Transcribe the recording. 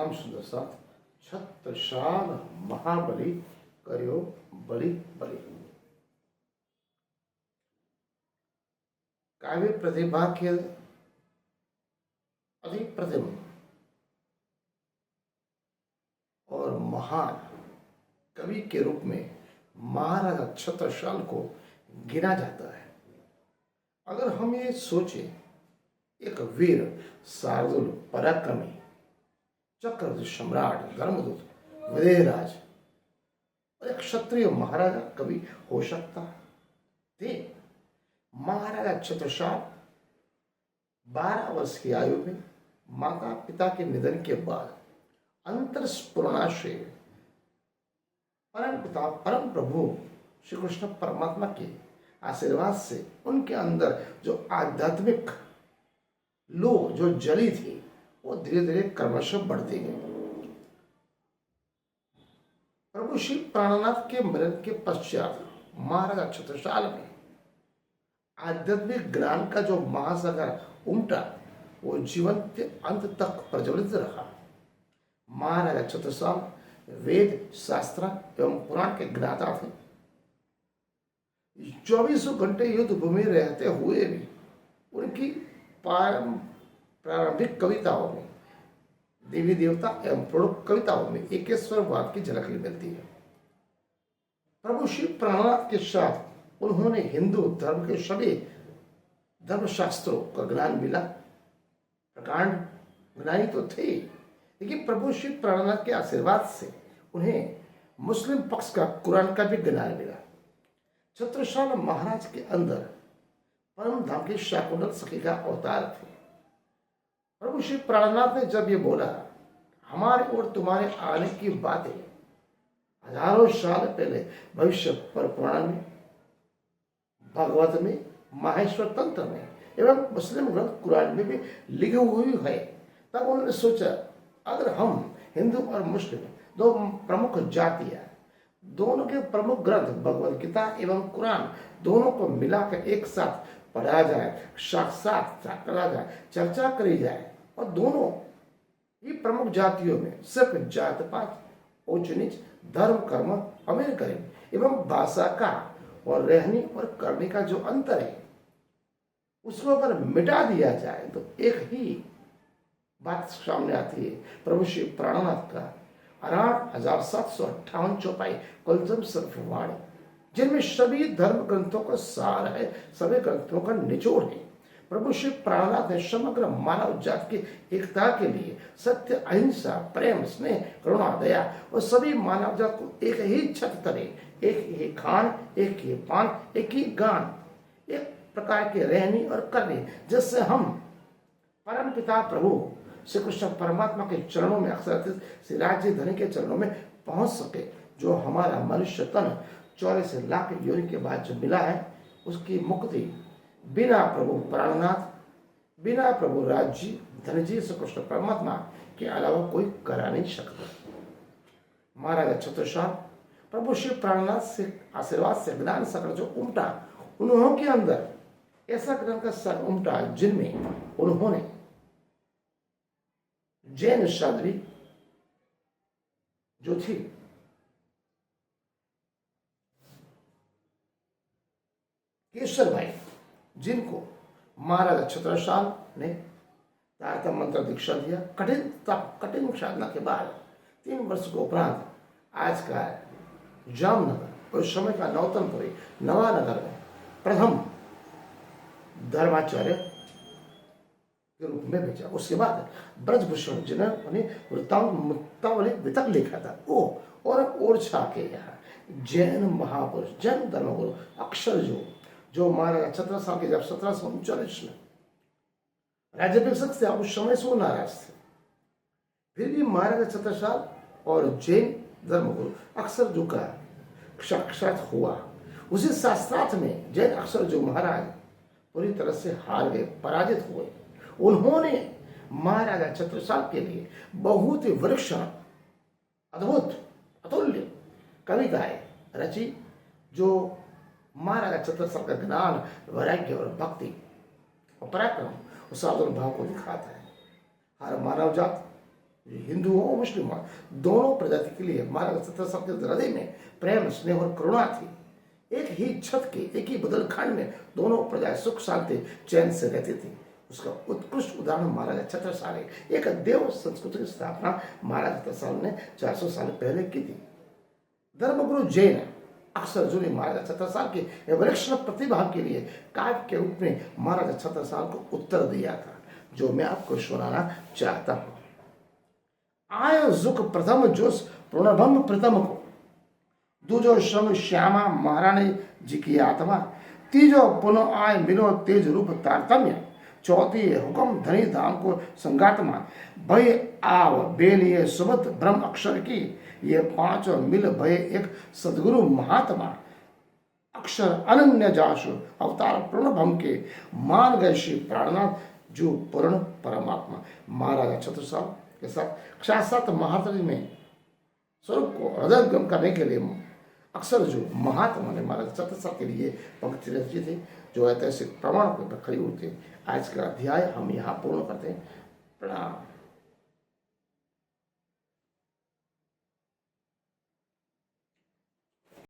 राम सुंदर सा छत्रसाल महाबली करियो बलि बलि। काव्य प्रतिभा के अति प्रतिम और महान कवि के रूप में महाराजा छत्रसाल को गिना जाता है। अगर हम ये सोचें, एक वीर शार्दुल पराक्रमी चक्रवर्ती सम्राट धर्मदूत विदेहराज और एक क्षत्रिय महाराजा कभी हो सकता थे। महाराजा छत्रसाल 12 वर्ष की आयु में माता पिता के निधन के बाद अंतरस्फुरणा से परम पिता परम प्रभु श्री कृष्ण परमात्मा के आशीर्वाद से उनके अंदर जो आध्यात्मिक लो जो जली थी वो धीरे धीरे क्रमशः बढ़ती गई। प्रभु श्री प्राणनाथ के मरण के पश्चात महाराजा छत्रसाल में आध्यात्मिक ज्ञान का जो महासागर उमटा वो जीवन के अंत तक प्रज्वलित रहा। महाराजा छत्रसाल वेद शास्त्र एवं पुराण के ज्ञाता थे। 24 घंटे युद्ध भूमि रहते हुए भी उनकी प्रारंभिक कविताओं में देवी देवता एवं प्रौढ़ कविताओं में एकेश्वरवाद की झलक मिलती है। प्रभु श्री प्राणनाथ के साथ उन्होंने हिंदू धर्म के सभी धर्मशास्त्रों का ज्ञान मिला। प्रकांड ज्ञानी तो थे, लेकिन प्रभु श्री प्राणनाथ के आशीर्वाद से उन्हें मुस्लिम पक्ष का कुरान का भी ज्ञान मिला। छत्रसाल महाराज के अंदर परम धाम के शाकुंतल सखी का अवतार थे। प्रभु श्री प्राणनाथ ने जब ये बोला, हमारे और तुम्हारे आने की बातें हजारों साल पहले भविष्य पर पुराण में, भागवत में, माहेश्वर तंत्र में एवं मुस्लिम ग्रंथ कुरान में भी लिखी हुई है। तब उन्होंने सोचा, अगर हम हिंदू और मुस्लिम दो प्रमुख जातियां, दोनों के प्रमुख ग्रंथ भगवद गीता एवं कुरान दोनों को मिलाकर एक साथ पढ़ा जाए, साक्षात करा जाए, चर्चा करी जाए और दोनों ही प्रमुख जातियों में सिर्फ जात पात, उच्च नीच, धर्म कर्म, अमीर गरीब एवं भाषा का और रहने और करने का जो अंतर है उसको अगर मिटा दिया जाए तो एक ही बात सामने आती है। प्रभु श्री प्राणनाथ का 8,758 चौपाई कुलजम सर्ववाणी, जिनमें सभी धर्म ग्रंथों का सार है, सभी ग्रंथों का निचोड़ है। प्रभु श्री प्राणनाथ ने समग्र मानव जाति की एकता के लिए सत्य, अहिंसा, प्रेम, स्नेह, करुणा, दया और सभी मानव जात को एक ही छत तले, एक ही खान, एक ही पान, एक ही गान, एक प्रकार के रहनी और करनी, जिससे हम परम पिता प्रभु श्री कृष्ण परमात्मा के चरणों में, अक्षर श्री राज्य धनी के चरणों में पहुंच सके। जो हमारा मनुष्य तन 84 लाख योनि के बाद जो मिला है, उसकी मुक्ति बिना प्रभु प्राणनाथ, बिना प्रभु राज्य धनजी श्री कृष्ण परमात्मा के अलावा कोई करा नहीं सकता। महाराजा छत्रसाल प्रभु श्री प्राणनाथ से आशीर्वाद से ज्ञान सागर जो उमटा, उन्होंने के अंदर ऐसा ज्ञान का सागर उमटा जिनमें उन्होंने जैन साध्वी जो थी केशर भाई, जिनको महाराजा छत्रसाल ने तारतम मंत्र दीक्षा दिया। कठिन साधना के बाद 3 वर्ष के उपरांत आज का जामनगर और समय का नौतनपुरी नवानगर में प्रथम धर्माचार्य के रूप में भेजा। उसके बाद ब्रजभूषण जिन्होंने वृत्तावली वितक लिखा था वो, और ओरछा के यहाँ जैन महापुरुष, जैन धर्मगुरु अक्षर जो महाराजा छत्रसाल के जब 1739 में राज्याभिषेक से उस समय से वो नाराज थे, फिर भी महाराजा छत्रसाल और जैन धर्मगुरु अक्षर जो का साक्षात हुआ। उसी शास्त्रार्थ में जैन अक्षर जो महाराज पूरी तरह से हार गए, पराजित हुए। उन्होंने महाराजा छत्रसाल के लिए बहुत ही विलक्षण, अद्भुत, अतुल्य कविताएं रची, जो महाराजा छत्रसाल का ज्ञान, वैराग्य और भक्ति पराक्रम और साधुर भाव को दिखाता है। हर मानव जात हिंदुओं मुस्लिम दोनों प्रजाति के लिए महाराजा छत्रसाल के हृदय में प्रेम, स्नेह और करुणा थी। एक ही छत के एक ही बुंदेलखंड में दोनों प्रजाएं सुख शांति चैन से रहती थी। उसका उत्कृष्ट उदाहरण महाराजा छत्रसाल है। एक देव संस्कृति की स्थापना महाराजा छत्रसाल ने 400 साल पहले की थी। धर्मगुरु जैन अक्सर जो ने महाराजा छत्रसाल की विलक्षण प्रतिभा के लिए काव्य के रूप में महाराजा छत्रसाल को उत्तर दिया था, जो मैं आपको सुनाना चाहता हूं। आय जुक प्रथम जोश प्रणभम प्रथम को, दूजो श्रम श्यामा महारानी जी की आत्मा, तीजो पुनः आय मिलो तेज रूप तारतम्य, चौथी हुक्म धनी धाम को संगात्मा, भय आव बेलिए सुबत ब्रह्म अक्षर की, ये पांचों मिल भय एक सदगुरु महात्मा, अक्षर अनन्य जाशु अवतार प्रणभम के, मान गए श्री प्राणनाथ जो पूर्ण परमात्मा। महाराजा छत्रसाल के साथ साक्षात महाराज में स्वरूप को हृदयंगम करने के लिए अक्सर जो महात्मा ने महाराज छत्रसाल के लिए पंक्ति रची थी, जो ऐतिहासिक प्रमाण पर खड़ी हुई थी। आज का अध्याय हम यहाँ पूर्ण करते हैं। प्रणाम।